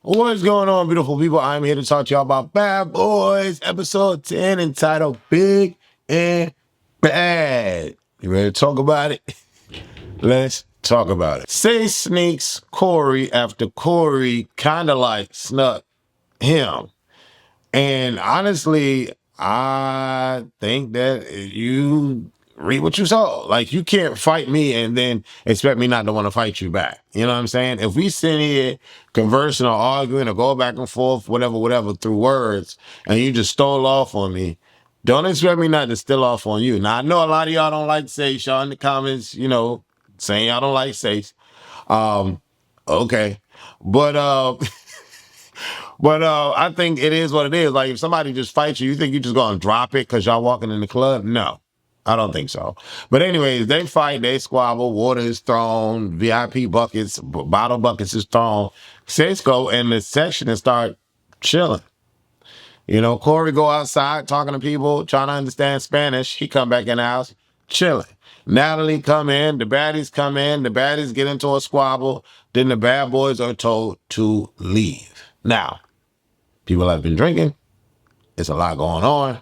What's going on, beautiful people? I'm here to talk to y'all about Bad Boys, episode 10, entitled Big and Bad. You ready to talk about it? Let's talk about it. Say sneaks Corey after Corey kind of like snuck him. And honestly, I think that you read what you saw. Like, you can't fight me and then expect me not to want to fight you back. You know what I'm saying? If we sit here conversing or arguing or go back and forth, whatever, through words, and you just stole off on me, don't expect me not to steal off on you. Now, I know a lot of y'all don't like Sage. Y'all in the comments, saying y'all don't like Sage. Um, okay. But I think it is what it is. Like, if somebody just fights you, you think you just gonna drop it because y'all walking in the club? No, I don't think so. But anyways, they fight, they squabble, water is thrown, VIP buckets, bottle buckets is thrown. Cisco and the section and start chilling. Corey go outside talking to people, trying to understand Spanish. He come back in the house, chilling. Natalie come in, the baddies come in, the baddies get into a squabble. Then the bad boys are told to leave. Now, people have been drinking. It's a lot going on.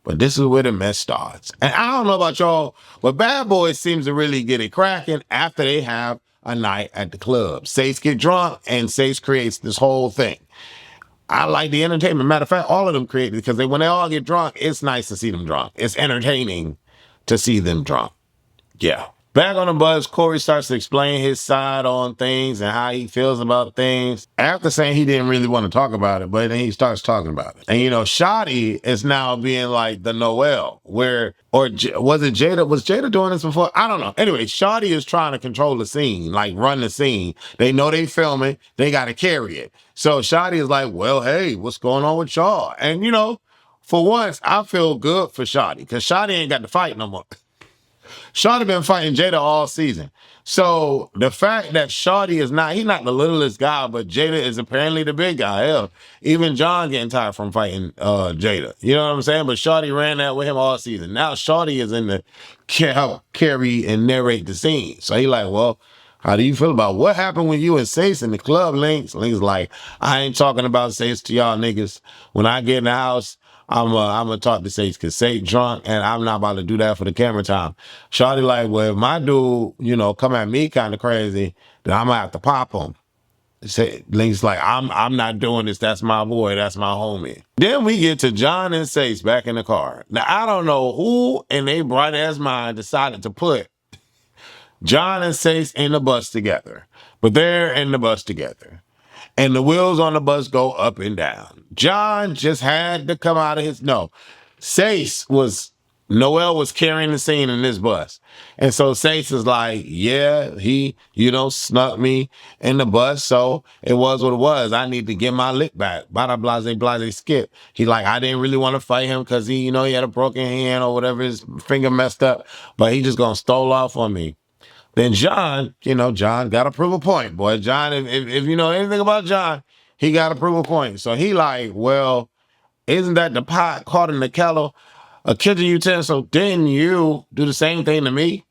But this is where the mess starts. And I don't know about y'all, but Bad Boys seems to really get it cracking after they have a night at the club. Sace get drunk, and Sace creates this whole thing. I like the entertainment. Matter of fact, all of them create it because when they all get drunk, it's nice to see them drunk. It's entertaining to see them drunk. Yeah. Back on the bus, Corey starts to explain his side on things and how he feels about things. After saying he didn't really want to talk about it, but then he starts talking about it. And Shotty is now being like the Noel, was it Jada? Was Jada doing this before? I don't know. Anyway, Shotty is trying to control the scene, like run the scene. They know they filming, they got to carry it. So Shotty is like, well, hey, what's going on with y'all? And for once, I feel good for Shotty because Shotty ain't got to fight no more. Shawty been fighting Jada all season. So the fact that Shawty is he's not the littlest guy, but Jada is apparently the big guy. Hell, even John getting tired from fighting Jada. You know what I'm saying? But Shawty ran that with him all season. Now Shawty is in the help carry and narrate the scene. So he like, well, how do you feel about what happened when you and Sace in the club, Links? Links like, I ain't talking about Sace to y'all niggas. When I get in the house, I'm gonna talk to Sace because Sace drunk and I'm not about to do that for the camera time. Shawty like, well, if my dude, come at me kind of crazy, then I'm gonna have to pop him. Link's like, I'm not doing this. That's my boy. That's my homie. Then we get to John and Sace back in the car. Now I don't know who in their bright ass mind decided to put John and Sace in the bus together, but they're in the bus together. And the wheels on the bus go up and down. John just had to come out of no. Noel was carrying the scene in this bus. And so Sace is like, yeah, he, snuck me in the bus. So it was what it was. I need to get my lick back. Bada blase skip. He like, I didn't really want to fight him because he had a broken hand or whatever, his finger messed up, but he just gonna stole off on me. Then John, John got to prove a point, boy. John, if you know anything about John, he got to prove a point. So he like, well, isn't that the pot caught in the kettle, a kitchen utensil? Didn't you do the same thing to me?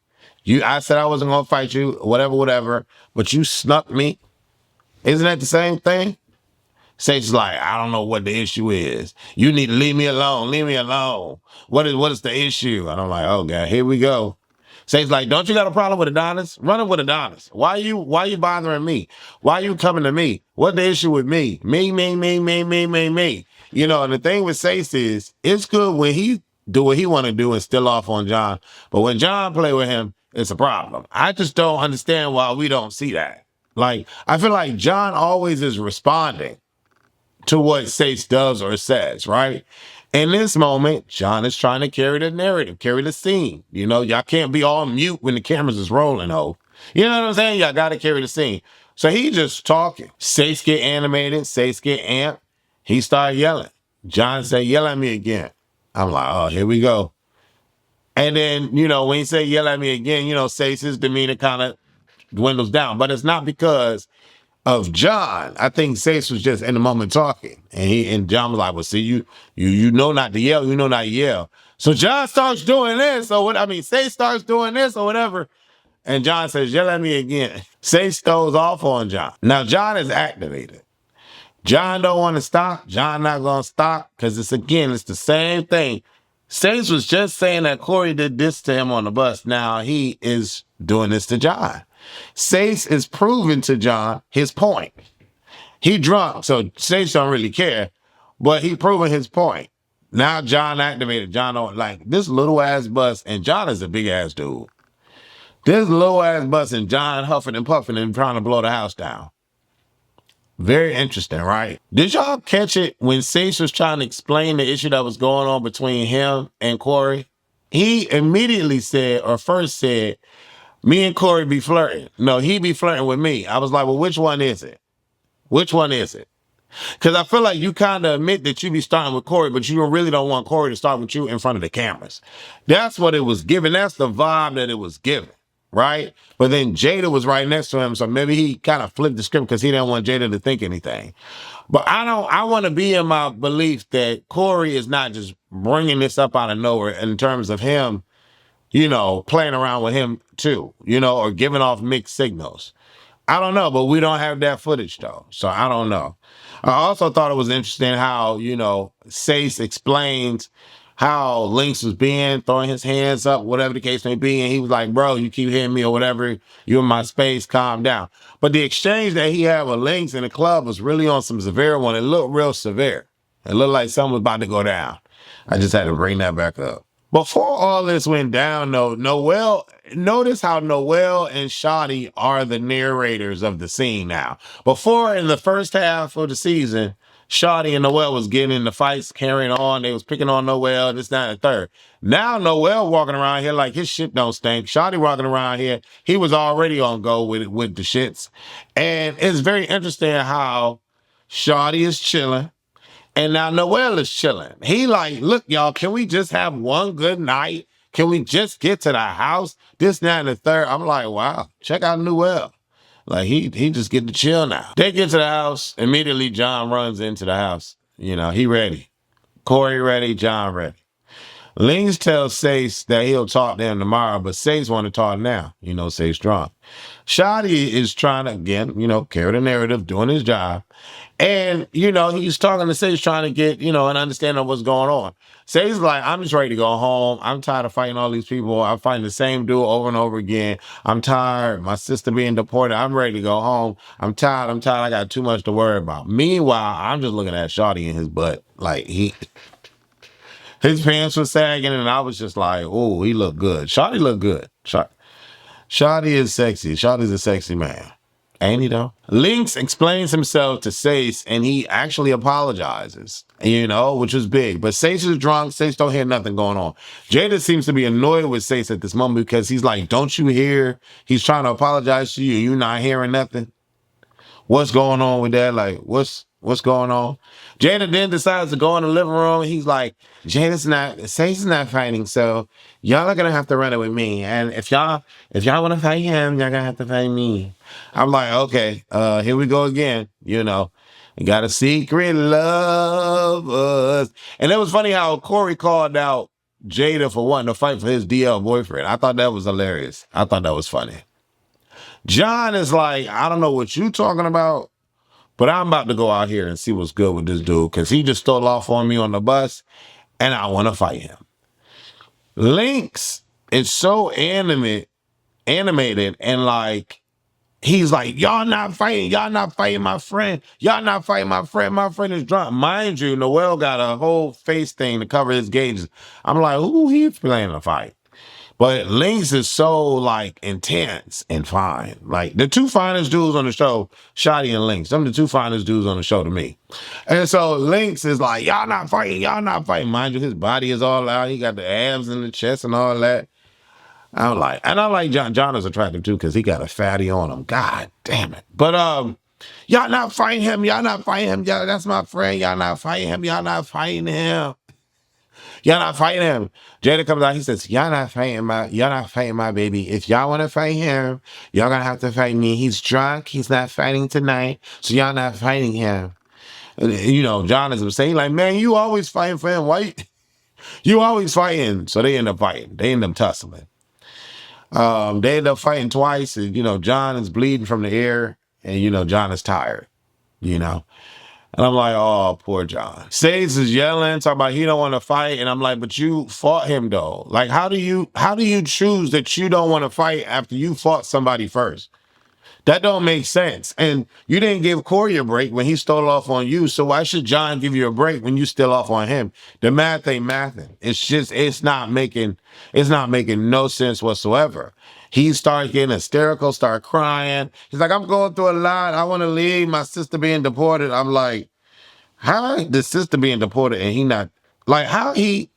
I said I wasn't going to fight you, whatever, but you snuck me. Isn't that the same thing? Sage's like, I don't know what the issue is. You need to leave me alone. Leave me alone. What is the issue? And I'm like, oh God, here we go. Sage's like, don't you got a problem with Adonis? Run it with Adonis. Why you bothering me? Why you coming to me? What's the issue with me? Me. And the thing with Sage is, it's good when he do what he want to do and still off on John. But when John play with him, it's a problem. I just don't understand why we don't see that. Like, I feel like John always is responding to what Sace does or says, right? In this moment, John is trying to carry the narrative, carry the scene. Y'all can't be all mute when the cameras is rolling, You know what I'm saying? Y'all got to carry the scene. So he just talking. Sace get animated. Sace get amped. He started yelling. John said, yell at me again. I'm like, oh, here we go. And then, when he said yell at me again, Sace's demeanor kind of dwindles down. But it's not because of John. I think Sace was just in the moment talking. And John was like, well, see, you know not to yell, not to yell. So John starts doing this, Sace starts doing this or whatever. And John says, yell at me again. Sace throws off on John. Now John is activated. John don't want to stop. John not gonna stop because it's the same thing. Sage was just saying that Corey did this to him on the bus. Now he is doing this to John. Sage is proving to John his point. He drunk, so Sage don't really care, but he proving his point. Now John activated. John don't like this little ass bus, and John is a big ass dude. This little ass bus and John huffing and puffing and trying to blow the house down. Very interesting, right? Did y'all catch it when Sage was trying to explain the issue that was going on between him and Corey? He immediately said, or first said, me and Corey be flirting. No, he be flirting with me. I was like, well, which one is it? Which one is it? Because I feel like you kind of admit that you be starting with Corey, but you really don't want Corey to start with you in front of the cameras. That's what it was giving. That's the vibe that it was giving, right? But then Jada was right next to him, so maybe he kind of flipped the script because he didn't want Jada to think anything. But I want to be in my belief that Corey is not just bringing this up out of nowhere in terms of him, playing around with him too, or giving off mixed signals. I don't know, but we don't have that footage though. So I don't know. I also thought it was interesting how, Sace explains how Lynx was being, throwing his hands up, whatever the case may be. And he was like, bro, you keep hitting me or whatever. You in my space, calm down. But the exchange that he had with Lynx in the club was really on some severe one. It looked real severe. It looked like something was about to go down. I just had to bring that back up. Before all this went down, though, notice how Noel and Shotty are the narrators of the scene now. Before, in the first half of the season, Shotty and Noel was getting in the fights, carrying on. They was picking on Noel, this, that, and the third. Now Noel walking around here like his shit don't stink. Shotty walking around here, he was already on go with the shits. And it's very interesting how Shotty is chilling. And now Noel is chilling. He like, look, y'all, can we just have one good night? Can we just get to the house? This, that, and the third. I'm like, wow, check out Noel. Like he just get to chill now. They get to the house. Immediately John runs into the house. He ready. Corey ready, John ready. Lings tells Sace that he'll talk to him tomorrow, but Sace want to talk now. Sace drunk. Shotty is trying to, again, carry the narrative, doing his job. And, he's talking to Sage, trying to get, an understanding of what's going on. Sage's like, I'm just ready to go home. I'm tired of fighting all these people. I'm fighting the same dude over and over again. I'm tired. My sister being deported. I'm ready to go home. I'm tired. I got too much to worry about. Meanwhile, I'm just looking at Shawty in his butt. Like, his pants were sagging, and I was just like, oh, he looked good. Shawty looked good. Shawty is sexy. Shawty's a sexy man. Ain't he though? Lynx explains himself to Sace and he actually apologizes, which was big. But Sace is drunk. Sace don't hear nothing going on. Jada seems to be annoyed with Sace at this moment because he's like, don't you hear? He's trying to apologize to you. You not hearing nothing? What's going on with that? Like, what's going on? Jada then decides to go in the living room. He's like, Sace is not fighting, so y'all are gonna have to run it with me. And if y'all want to fight him, y'all gonna have to fight me. I'm like, okay, here we go again. You got a secret love us. And it was funny how Corey called out Jada for wanting to fight for his DL boyfriend. I thought that was hilarious. I thought that was funny. John is like, I don't know what you talking about, but I'm about to go out here and see what's good with this dude because he just stole off on me on the bus and I want to fight him. Lynx is so animated and like, he's like, y'all not fighting my friend. Y'all not fighting my friend. My friend is drunk. Mind you, Noel got a whole face thing to cover his gauges. I'm like, who he playing a fight? But Lynx is so like intense and fine. Like the two finest dudes on the show, Shotty and Lynx. Them the two finest dudes on the show to me. And so Lynx is like, y'all not fighting. Mind you, his body is all out. He got the abs in the chest and all that. I like John. John is attractive too because he got a fatty on him. God damn it. But y'all not fighting him. Y'all, that's my friend. Y'all not fighting him. Y'all not fighting him. Jada comes out. He says, y'all not fighting my baby. If y'all want to fight him, y'all gonna have to fight me. He's drunk. He's not fighting tonight. So y'all not fighting him. John is saying like, man, you always fighting for him. Why you always fighting? So they end up fighting. They end up tussling. They end up fighting twice. And, John is bleeding from the ear and, John is tired, And I'm like, oh, poor John. Sage is yelling, talking about he don't want to fight. And I'm like, but you fought him though. Like, how do you choose that you don't want to fight after you fought somebody first? That don't make sense. And you didn't give Corey a break when he stole off on you. So why should John give you a break when you still off on him? The math ain't mathing. It's not making no sense whatsoever. He started getting hysterical, start crying. He's like, I'm going through a lot. I want to leave. My sister being deported. I'm like, how the sister being deported and he not like how he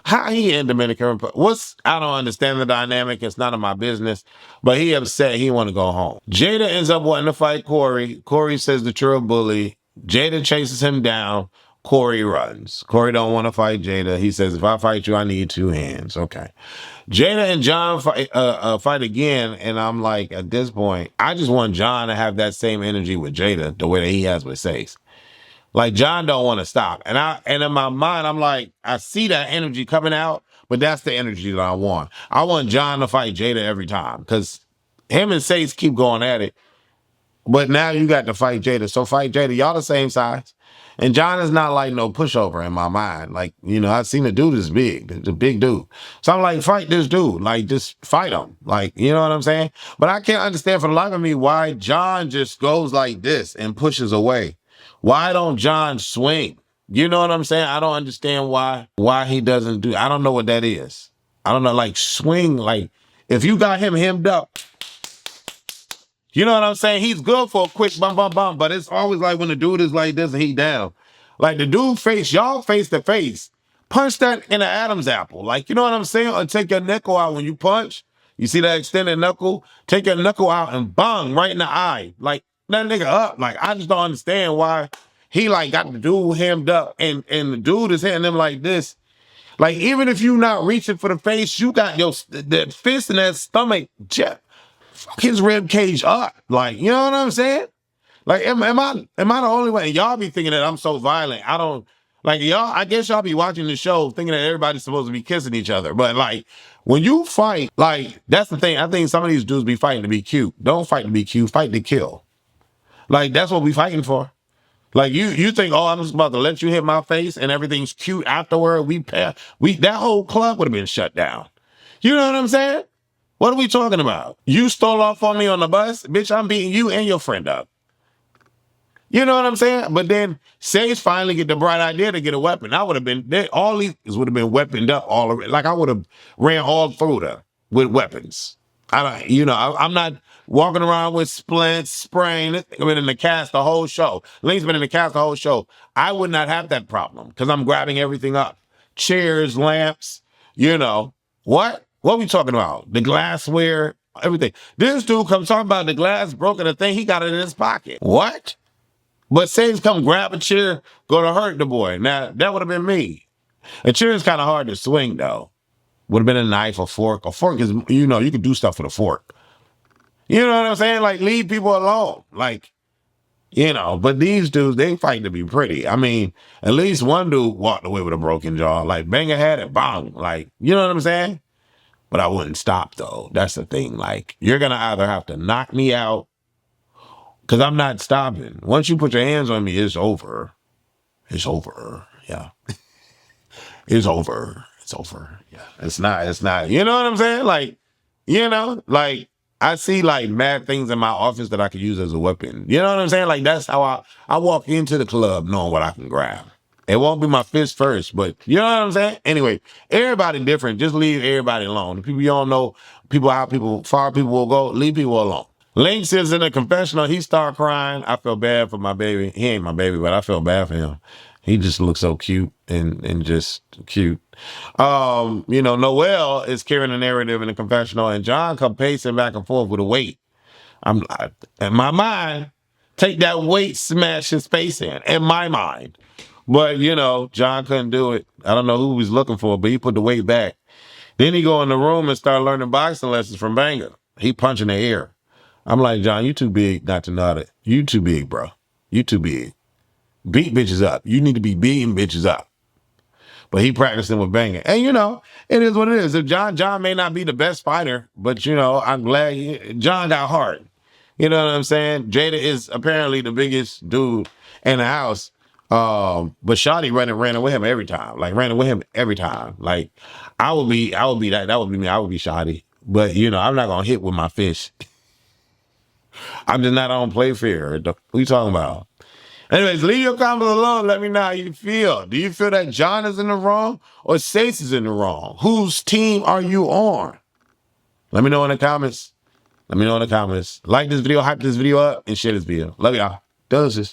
in Dominican Republic? I don't understand the dynamic. It's none of my business. But he upset. He want to go home. Jada ends up wanting to fight Corey. Corey says that you're a bully. Jada chases him down. Corey runs. Corey don't want to fight Jada. He says, if I fight you, I need two hands. Okay. Jada and John fight again. And I'm like, at this point, I just want John to have that same energy with Jada, the way that he has with Sace. Like John don't want to stop. And in my mind, I'm like, I see that energy coming out, but that's the energy that I want. I want John to fight Jada every time because him and Sace keep going at it. But now you got to fight Jada. So fight Jada. Y'all the same size. And John is not like no pushover in my mind. Like, I've seen the dude is big, the big dude. So I'm like, fight this dude. Like, just fight him. Like, you know what I'm saying? But I can't understand for the life of me why John just goes like this and pushes away. Why don't John swing? You know what I'm saying? I don't understand why he doesn't do. I don't know what that is. I don't know, like swing. Like if you got him hemmed up, you know what I'm saying? He's good for a quick bum bum bum, but it's always like when the dude is like this and he down. Like the dude y'all face to face. Punch that in the Adam's apple. Like, you know what I'm saying? Or take your knuckle out when you punch. You see that extended knuckle? Take your knuckle out and bang right in the eye. Like that nigga up. Like I just don't understand why he like got the dude hemmed up and the dude is hitting him like this. Like even if you not reaching for the face, you got your the fist in that stomach. Fuck his rib cage up. Like, you know what I'm saying? Like, am I the only one? And y'all be thinking that I'm so violent. I don't like y'all. I guess y'all be watching the show thinking that everybody's supposed to be kissing each other. But like, when you fight, like that's the thing. I think some of these dudes be fighting to be cute. Don't fight to be cute. Fight to kill. Like that's what we fighting for. Like you think, oh, I'm just about to let you hit my face and everything's cute afterward. That whole club would have been shut down. You know what I'm saying? What are we talking about? You stole off on me on the bus, bitch. I'm beating you and your friend up. You know what I'm saying? But then Sage finally get the bright idea to get a weapon. I would have been all these would have been weaponed up all around. Like I would have ran all through them with weapons. I'm not walking around with splints, spraying. I've been in the cast the whole show. Link's been in the cast the whole show. I would not have that problem because I'm grabbing everything up. Chairs, lamps, What? What are we talking about? The glassware, everything. This dude comes talking about the glass broken, the thing, he got it in his pocket. What? But Sage come grab a chair, go to hurt the boy. Now, that would have been me. A chair is kind of hard to swing, though. Would have been a knife, a fork. A fork is, you can do stuff with a fork. You know what I'm saying? Like, leave people alone. Like, but these dudes, they fight to be pretty. I mean, at least one dude walked away with a broken jaw. Like, Banger had it, bang. Like, you know what I'm saying? But I wouldn't stop, though. That's the thing. Like, you're going to either have to knock me out because I'm not stopping. Once you put your hands on me, it's over. It's over. Yeah. It's over. It's over. Yeah. It's not. You know what I'm saying? Like I see like mad things in my office that I could use as a weapon. You know what I'm saying? Like that's how I walk into the club knowing what I can grab. It won't be my fist first, but you know what I'm saying? Anyway, everybody different. Just leave everybody alone. The people you don't know, far people will go, leave people alone. Link sits in the confessional. He start crying. I feel bad for my baby. He ain't my baby, but I feel bad for him. He just looks so cute and just cute. Noelle is carrying the narrative in the confessional, and John come pacing back and forth with a weight. In my mind, take that weight, smash his face in my mind. But, John couldn't do it. I don't know who he was looking for, but he put the weight back. Then he go in the room and start learning boxing lessons from Banger. He punching the air. I'm like, John, you too big not to know that. You too big, bro. You too big. Beat bitches up. You need to be beating bitches up. But he practicing with Banger. And, it is what it is. If John may not be the best fighter, but, I'm glad John got heart. You know what I'm saying? Jada is apparently the biggest dude in the house. But Shotty ran with him every time. Like ran with him every time. Like I would be that would be me. I would be Shotty. But you know, I'm not gonna hit with my fist. I'm just not on play fair. What you talking about? Anyways, leave your comments alone. Let me know how you feel. Do you feel that John is in the wrong or Sace is in the wrong? Whose team are you on? Let me know in the comments. Let me know in the comments. Like this video, hype this video up, and share this video. Love y'all. Deuces.